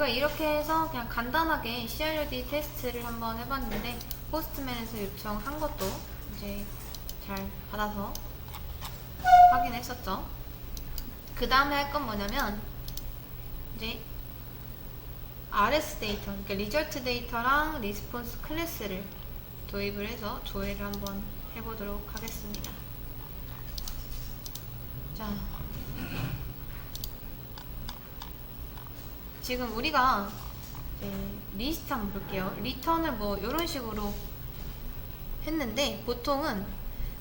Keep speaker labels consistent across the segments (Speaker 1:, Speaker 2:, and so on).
Speaker 1: 우리가 이렇게 해서 그냥 간단하게 CRUD 테스트를 한번 해봤는데 포스트맨에서 요청한 것도 이제 잘 받아서 확인했었죠. 그 다음에 할 건 뭐냐면 이제 RS 데이터, 그러니까 리절트 데이터랑 리스폰스 클래스를 도입을 해서 조회를 한번 해보도록 하겠습니다. 자, 지금 우리가 이제 리스트 한번 볼게요. 리턴을 뭐 이런 식으로 했는데 보통은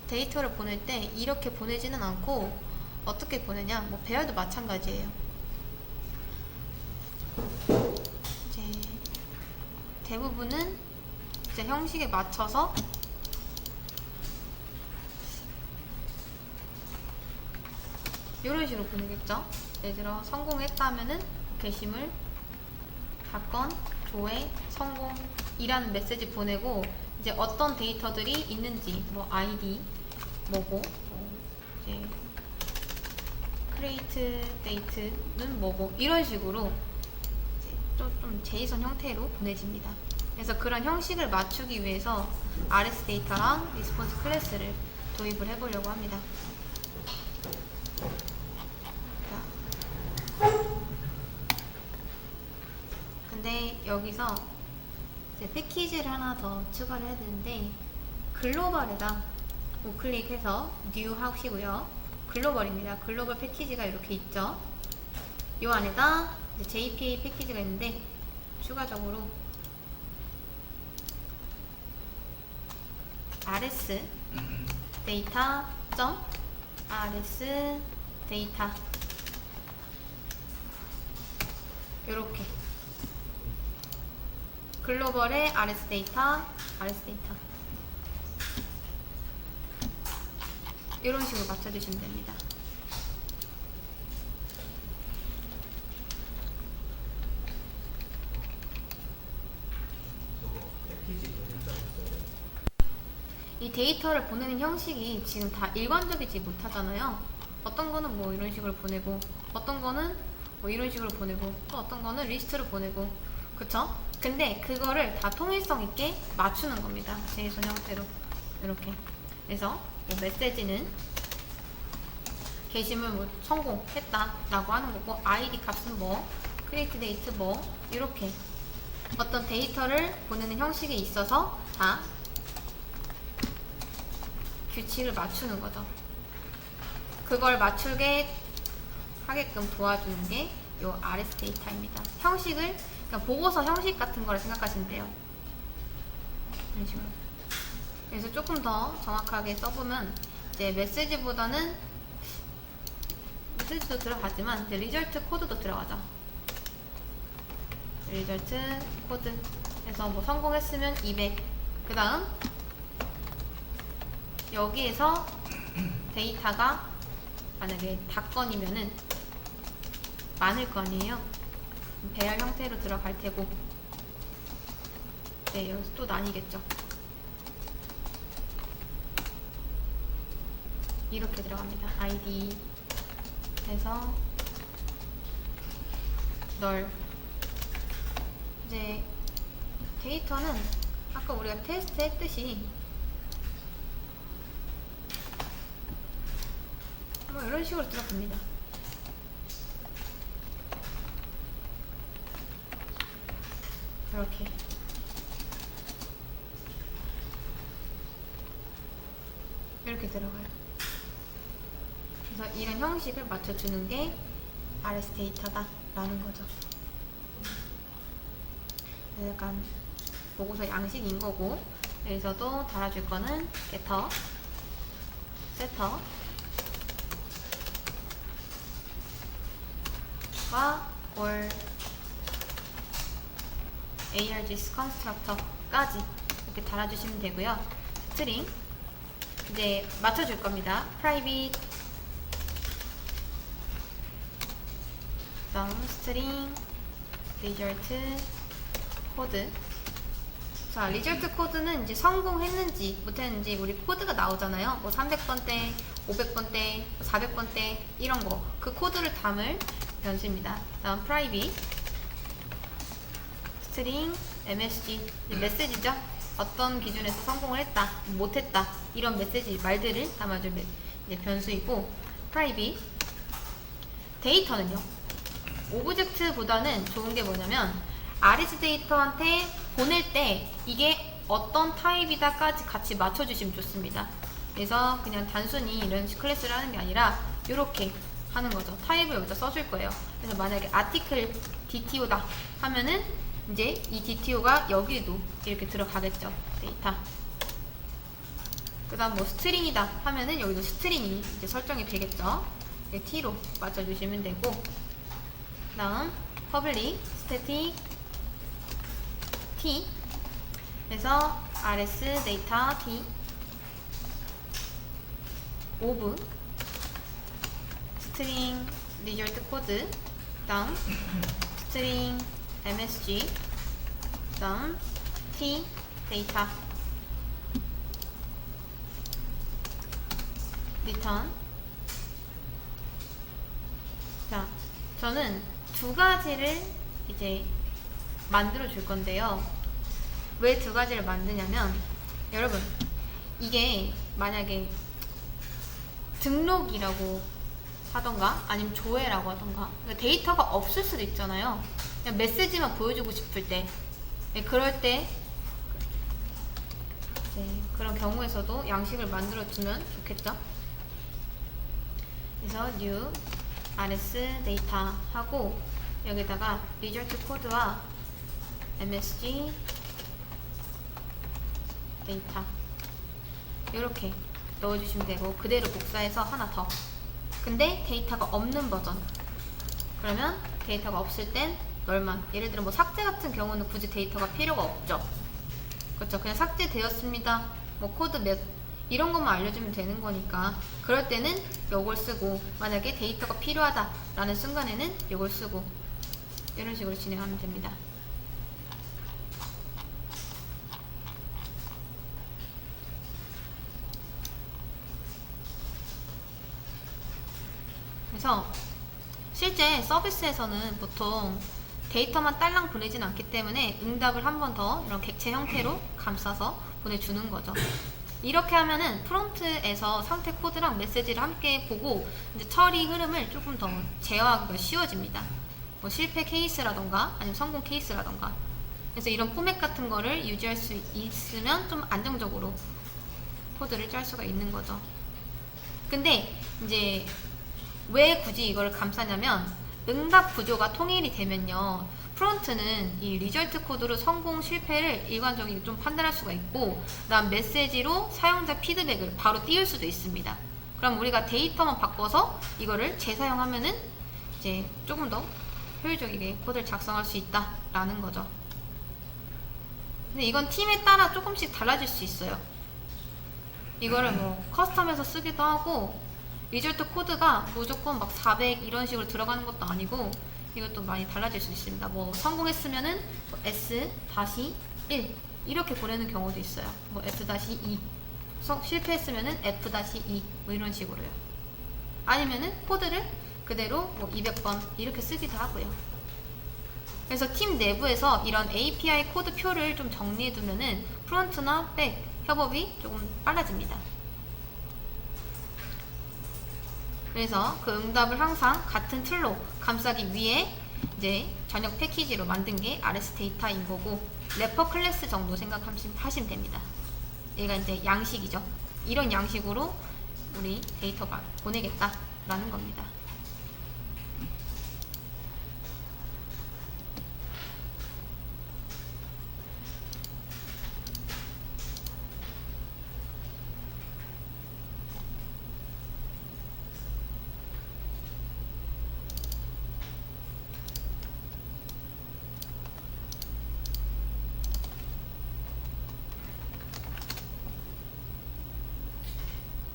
Speaker 1: 데이터를 보낼 때 이렇게 보내지는 않고 어떻게 보내냐, 뭐 배열도 마찬가지예요. 이제 대부분은 이제 형식에 맞춰서 이런 식으로 보내겠죠. 예를 들어 성공했다면은 게시물 사건 조회 성공이라는 메시지 보내고 이제 어떤 데이터들이 있는지 뭐 아이디 뭐고 이제 크리에이트 데이트는 뭐고 이런 식으로 이제 좀 제이선 형태로 보내집니다. 그래서 그런 형식을 맞추기 위해서 RS 데이터랑 리스폰스 클래스를 도입을 해보려고 합니다. 근데 여기서 이제 패키지를 하나 더 추가를 해야 되는데 글로벌에다 우클릭해서 뉴 하시고요. 글로벌입니다. 글로벌 패키지가 이렇게 있죠. 이 안에다 이제 JPA 패키지가 있는데 추가적으로 rs 데이터 rs 데이터 이렇게 글로벌의 RS 데이터 이런 식으로 맞춰주시면 됩니다. 이 데이터를 보내는 형식이 지금 다 일관적이지 못하잖아요. 어떤 거는 뭐 이런 식으로 보내고 어떤 거는 뭐 이런 식으로 보내고 또 어떤 거는 리스트로 보내고 그쵸? 근데 그거를 다 통일성 있게 맞추는 겁니다. 제이슨 형태로 이렇게. 그래서 뭐 메시지는 게시물 뭐 성공했다 라고 하는 거고 아이디 값은 뭐 크리에이트 데이트 뭐 이렇게 어떤 데이터를 보내는 형식에 있어서 다 규칙을 맞추는 거죠. 그걸 맞추게 하게끔 도와주는 게 이 RS 데이터입니다. 형식을 그냥 보고서 형식 같은 거를 생각하시면 돼요. 이런 식으로. 그래서 조금 더 정확하게 써보면 이제 메시지보다는 메시지도 들어가지만 이제 리절트 코드도 들어가죠. 리절트 코드 그래서 뭐 성공했으면 200 그 다음 여기에서 데이터가 만약에 닷건이면은 많을 거 아니에요. 배열 형태로 들어갈 테고 네, 여기서 또 나뉘겠죠. 이렇게 들어갑니다. 아이디 해서 널 이제 데이터는 아까 우리가 테스트 했듯이 뭐 이런 식으로 들어갑니다. 이렇게 들어가요. 그래서 이런 형식을 맞춰주는 게 RS 데이터다 라는 거죠. 약간 보고서 양식인 거고 여기서도 달아줄 거는 getter, setter 와 or args constructor까지 이렇게 달아주시면 되고요. 스트링 이제 맞춰줄 겁니다. private string result 코드. 자, 리절트 코드는 이제 성공했는지 못했는지 우리 코드가 나오잖아요. 뭐 300번대, 500번대, 400번대 이런 거. 그 코드를 담을 변수입니다. 다음 private 스트링 MSG 메시지죠. 어떤 기준에서 성공을 했다, 못했다 이런 메시지 말들을 담아줄 변수이고 프라이빗 데이터는요. 오브젝트보다는 좋은 게 뭐냐면 RS 데이터한테 보낼 때 이게 어떤 타입이다까지 같이 맞춰주시면 좋습니다. 그래서 그냥 단순히 이런 클래스를 하는 게 아니라 이렇게 하는 거죠. 타입을 여기다 써줄 거예요. 그래서 만약에 아티클 DTO다 하면은 이제 이 DTO가 여기도 이렇게 들어가겠죠. 데이터. 그 다음 뭐 스트링이다 하면은 여기도 스트링이 이제 설정이 되겠죠. T로 맞춰주시면 되고, 그 다음 public static T 그래서 rs 데이터 T of string result code 그 다음 string msg 그 다음 T 데이터 return. 자, 저는 두 가지를 이제 만들어 줄 건데요. 왜 두 가지를 만드냐면, 여러분, 이게 만약에 등록이라고 하던가 아니면 조회라고 하던가 데이터가 없을 수도 있잖아요. 그냥 메시지만 보여주고 싶을 때, 그럴 때 그런 경우에서도 양식을 만들어 주면 좋겠죠. 그래서 new rs 데이터 하고 여기다가 result 코드와 msg 데이터 이렇게 넣어주시면 되고, 그대로 복사해서 하나 더. 근데 데이터가 없는 버전. 그러면 데이터가 없을 땐 널만. 예를 들어 뭐 삭제 같은 경우는 굳이 데이터가 필요가 없죠. 그렇죠. 그냥 삭제되었습니다. 뭐 코드 몇 이런 것만 알려주면 되는 거니까. 그럴 때는 이걸 쓰고, 만약에 데이터가 필요하다라는 순간에는 이걸 쓰고, 이런 식으로 진행하면 됩니다. 그래서 실제 서비스에서는 보통 데이터만 딸랑 보내진 않기 때문에 응답을 한 번 더 이런 객체 형태로 감싸서 보내주는 거죠. 이렇게 하면은 프론트에서 상태 코드랑 메시지를 함께 보고 이제 처리 흐름을 조금 더 제어하기가 쉬워집니다. 뭐 실패 케이스라던가 아니면 성공 케이스라던가. 그래서 이런 포맷 같은 거를 유지할 수 있으면 좀 안정적으로 코드를 짤 수가 있는 거죠. 근데 이제 왜 굳이 이걸 감싸냐면, 응답 구조가 통일이 되면요, 프론트는 이 리절트 코드로 성공 실패를 일관적으로 좀 판단할 수가 있고, 그다음 메시지로 사용자 피드백을 바로 띄울 수도 있습니다. 그럼 우리가 데이터만 바꿔서 이거를 재사용하면은 이제 조금 더 효율적이게 코드를 작성할 수 있다라는 거죠. 근데 이건 팀에 따라 조금씩 달라질 수 있어요. 이거를 뭐 커스텀해서 쓰기도 하고, 리절트 코드가 무조건 막 400 이런 식으로 들어가는 것도 아니고, 이것도 많이 달라질 수 있습니다. 뭐 성공했으면은 뭐 S-1 이렇게 보내는 경우도 있어요. 뭐 S-2 실패했으면은 F-2 뭐 이런 식으로요. 아니면은 코드를 그대로 뭐 200번 이렇게 쓰기도 하고요. 그래서 팀 내부에서 이런 API 코드 표를 좀 정리해 두면은 프론트나 백 협업이 조금 빨라집니다. 그래서 그 응답을 항상 같은 틀로 감싸기 위해 이제 전역 패키지로 만든 게 RS 데이터인 거고, 래퍼 클래스 정도 생각하시면 됩니다. 얘가 이제 양식이죠. 이런 양식으로 우리 데이터가 보내겠다라는 겁니다.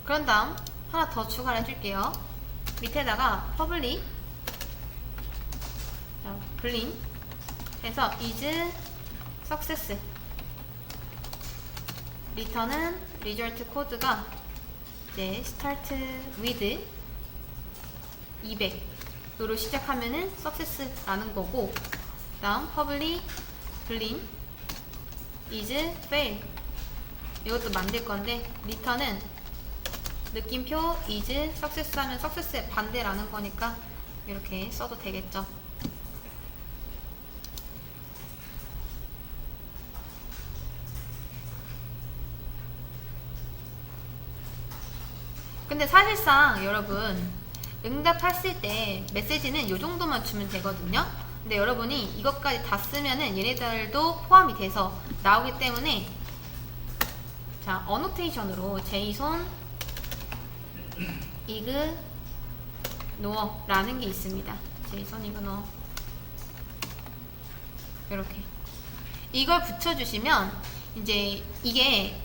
Speaker 1: 그런 다음 하나 더 추가를 해줄게요. 밑에다가 public 블린 해서 is success, return은 result 코드가 이제 start with 200으로 시작하면은 success라는 거고, 그 다음 public blim is fail. 이것도 만들 건데 return은 느낌표 is success 하면 success의 반대라는 거니까 이렇게 써도 되겠죠. 근데 사실상 여러분 응답했을 때 메시지는 이 정도만 주면 되거든요. 근데 여러분이 이것까지 다 쓰면은 얘네들도 포함이 돼서 나오기 때문에 자, 어노테이션으로 제이손 이그노어 라는 게 있습니다. 제이손 이그노어 이렇게 이걸 붙여주시면 이제 이게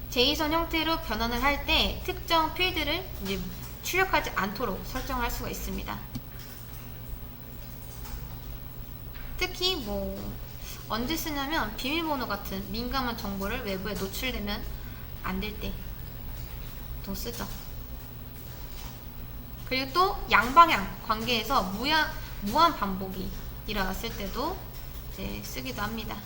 Speaker 1: 제이손 형태로 변환을 할 때 특정 필드를 이제 출력하지 않도록 설정할 수가 있습니다. 특히 뭐 언제 쓰냐면 비밀번호 같은 민감한 정보를 외부에 노출되면 안 될 때 또 쓰죠. 그리고 또 양방향 관계에서 무한 반복이 일어났을 때도 이제 쓰기도 합니다.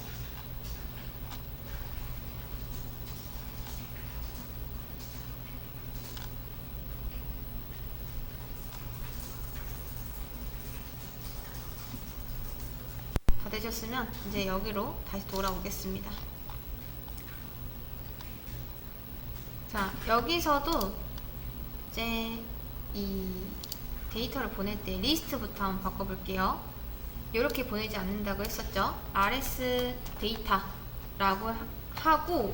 Speaker 1: 다 되셨으면 이제 여기로 다시 돌아오겠습니다. 자, 여기서도 이제 이 데이터를 보낼 때 리스트부터 한번 바꿔볼게요. 이렇게 보내지 않는다고 했었죠. rs 데이터라고 하고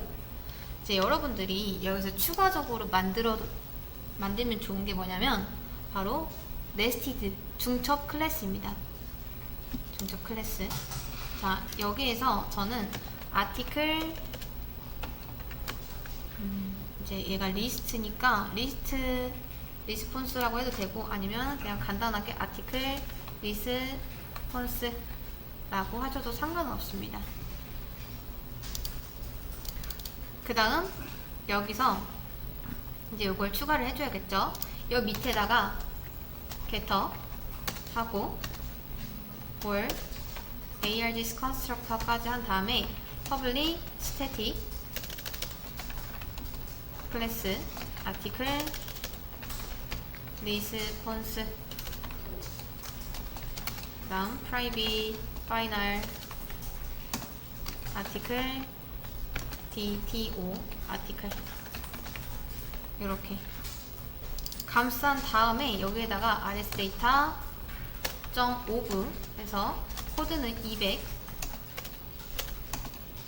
Speaker 1: 이제 여러분들이 여기서 추가적으로 만들면 좋은 게 뭐냐면 바로 네스티드 중첩 클래스입니다. 중첩 클래스. 자, 여기에서 저는 아티클 이제 얘가 리스트니까 리스트 리스폰스라고 해도 되고 아니면 그냥 간단하게 아티클 리스폰스라고 하셔도 상관은 없습니다. 그 다음 여기서 이제 요걸 추가를 해줘야겠죠. 요 밑에다가 getter 하고 for args constructor까지 한 다음에 public static 클래스 article response 그 다음 private final article dto article 이렇게 감싼 다음에 여기에다가 rsdata.org 해서 코드는 200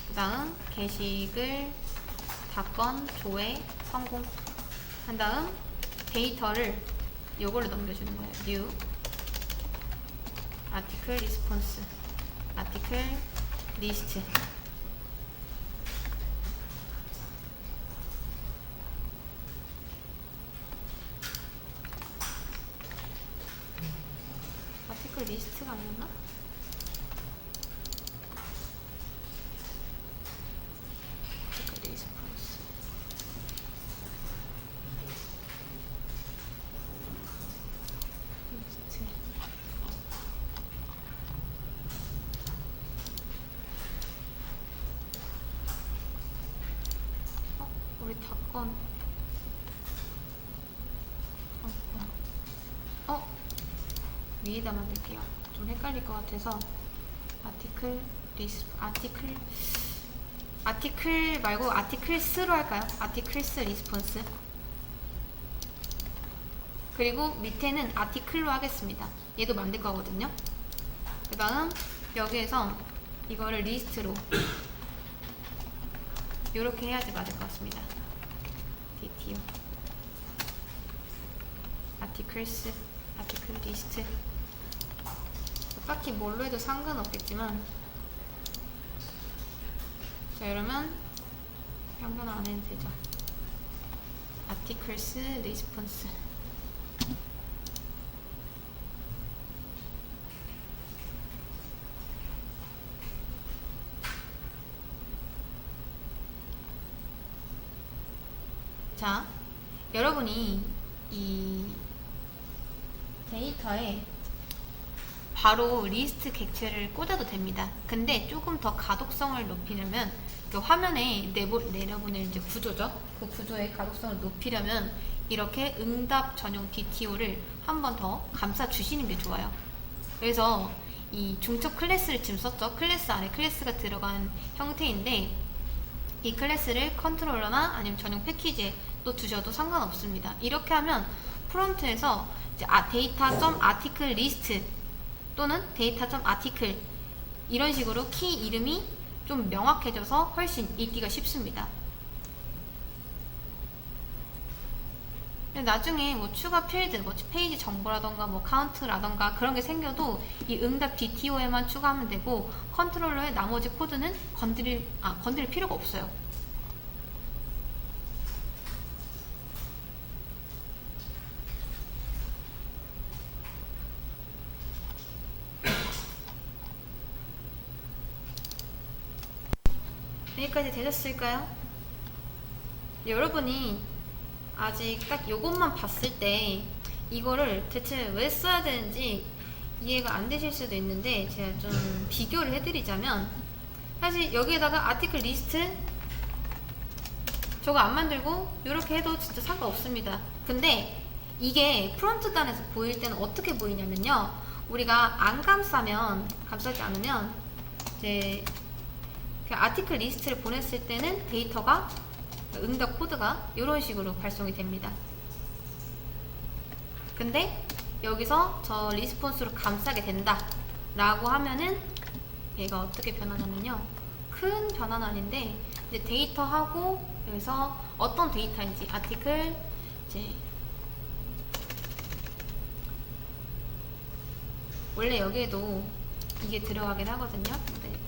Speaker 1: 그 다음 게시글 답건 조회 성공 한 다음 데이터를 요걸로 넘겨주는 거예요. new article response article list article list가 아니었나? article response 우리 닫건 위에다 만들게요. 좀 헷갈릴 것 같아서 아티클 말고 아티클스로 할까요? 아티클스 리스폰스 그리고 밑에는 아티클로 하겠습니다. 얘도 만들 거거든요. 그 다음 여기에서 이거를 리스트로 이렇게 해야지 맞을 것 같습니다. dto 아티클스 아티클 리스트 딱히 뭘로 해도 상관없겠지만 자 이러면 변경 안 해도 되죠. articles response 자 여러분이 이 데이터에 바로 리스트 객체를 꽂아도 됩니다. 근데 조금 더 가독성을 높이려면 그 화면에 내려보낼 이제 구조죠. 그 구조의 가독성을 높이려면 이렇게 응답 전용 DTO를 한 번 더 감싸 주시는 게 좋아요. 그래서 이 중첩 클래스를 지금 썼죠. 클래스 안에 클래스가 들어간 형태인데 이 클래스를 컨트롤러나 아니면 전용 패키지에 또 두셔도 상관없습니다. 이렇게 하면 프론트에서 이제 data.article list 또는 data.article 이런 식으로 키 이름이 좀 명확해져서 훨씬 읽기가 쉽습니다. 나중에 뭐 추가 필드, 뭐 페이지 정보라던가 뭐 카운트라던가 그런 게 생겨도 이 응답 DTO에만 추가하면 되고 컨트롤러의 나머지 코드는 건드릴 필요가 없어요. 여기까지 되셨을까요? 여러분이 아직 딱 요것만 봤을 때 이거를 대체 왜 써야 되는지 이해가 안 되실 수도 있는데 제가 좀 비교를 해드리자면 사실 여기에다가 아티클 리스트 저거 안 만들고 이렇게 해도 진짜 상관없습니다. 근데 이게 프론트 단에서 보일 때는 어떻게 보이냐면요, 우리가 안 감싸지 않으면 이제 아티클 리스트를 보냈을 때는 데이터가 응답 코드가 이런 식으로 발송이 됩니다. 근데 여기서 저 리스폰스로 감싸게 된다 라고 하면은 얘가 어떻게 변하냐면요, 큰 변화는 아닌데 이제 데이터하고 여기서 어떤 데이터인지 아티클 이제 원래 여기에도 이게 들어가긴 하거든요. 근데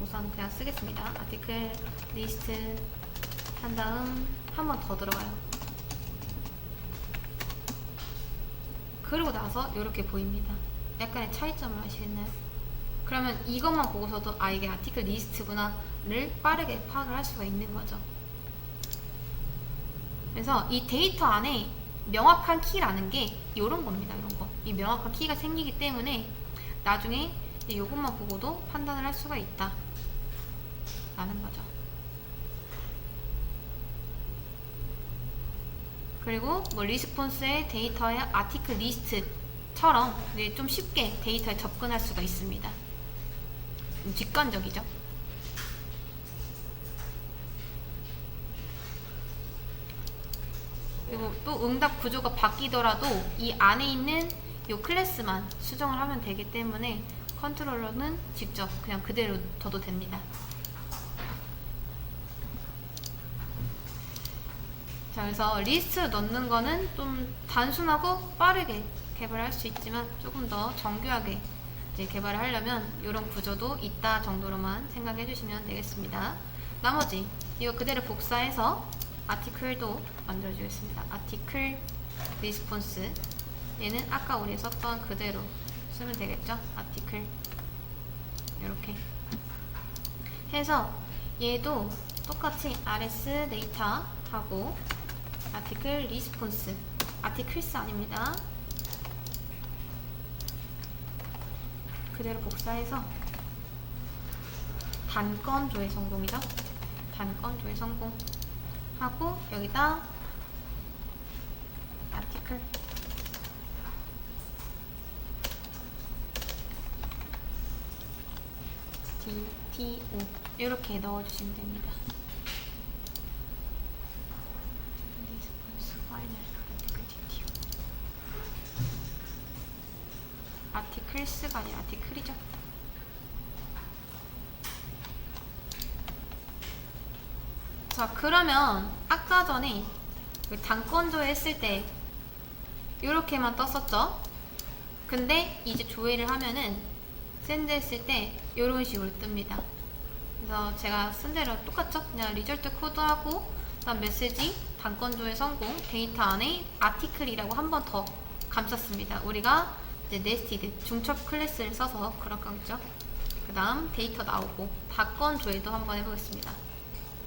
Speaker 1: 우선 그냥 쓰겠습니다. 아티클 리스트 한 다음 한 번 더 들어가요. 그러고 나서 이렇게 보입니다. 약간의 차이점을 아시겠나요? 그러면 이것만 보고서도 아 이게 아티클 리스트구나를 빠르게 파악을 할 수가 있는 거죠. 그래서 이 데이터 안에 명확한 키라는 게 이런 겁니다. 이런 거. 이 명확한 키가 생기기 때문에 나중에 이것만 보고도 판단을 할 수가 있다 라는 거죠. 그리고 뭐 리스폰스의 데이터의 아티클 리스트처럼 좀 쉽게 데이터에 접근할 수가 있습니다. 직관적이죠. 그리고 또 응답 구조가 바뀌더라도 이 안에 있는 이 클래스만 수정을 하면 되기 때문에 컨트롤러는 직접 그냥 그대로 둬도 됩니다. 자, 그래서 리스트 넣는 거는 좀 단순하고 빠르게 개발할 수 있지만 조금 더 정교하게 이제 개발을 하려면 이런 구조도 있다 정도로만 생각해 주시면 되겠습니다. 나머지 이거 그대로 복사해서 아티클도 만들어 주겠습니다. 아티클 리스폰스, 얘는 아까 우리 썼던 그대로 쓰면 되겠죠. 아티클 이렇게 해서 얘도 똑같이 rs 데이터 하고 아티클 리스폰스, 아티클스 아닙니다. 그대로 복사해서 단건 조회 성공이죠. 단건 조회 성공 하고 여기다 아티클 DTO 이렇게 넣어주시면 됩니다. 아티클스가 아니라 아티클이죠. 자, 그러면 아까 전에 단건 조회 했을 때 이렇게만 떴었죠. 근데 이제 조회를 하면은 샌드 했을 때 이런 식으로 뜹니다. 그래서 제가 쓴 대로 똑같죠? 그냥 리절트 코드하고 그다음 메시지, 단건 조회 성공, 데이터 안에 아티클이라고 한 번 더 감쌌습니다. 우리가 이제 네스티드 중첩 클래스를 써서 그런 거겠죠. 그 다음 데이터 나오고 단건 조회도 한번 해보겠습니다.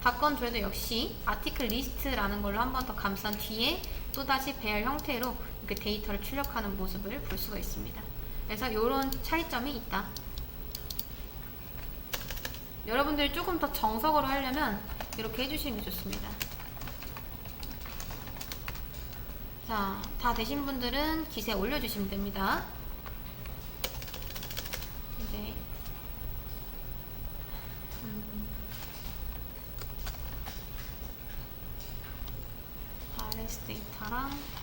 Speaker 1: 단건 조회도 역시 아티클 리스트라는 걸로 한 번 더 감싼 뒤에 또다시 배열 형태로 이렇게 데이터를 출력하는 모습을 볼 수가 있습니다. 그래서 이런 차이점이 있다. 여러분들이 조금 더 정석으로 하려면 이렇게 해주시는 게 좋습니다. 자, 다 되신 분들은 기세 올려주시면 됩니다. 이제 RS 데이터랑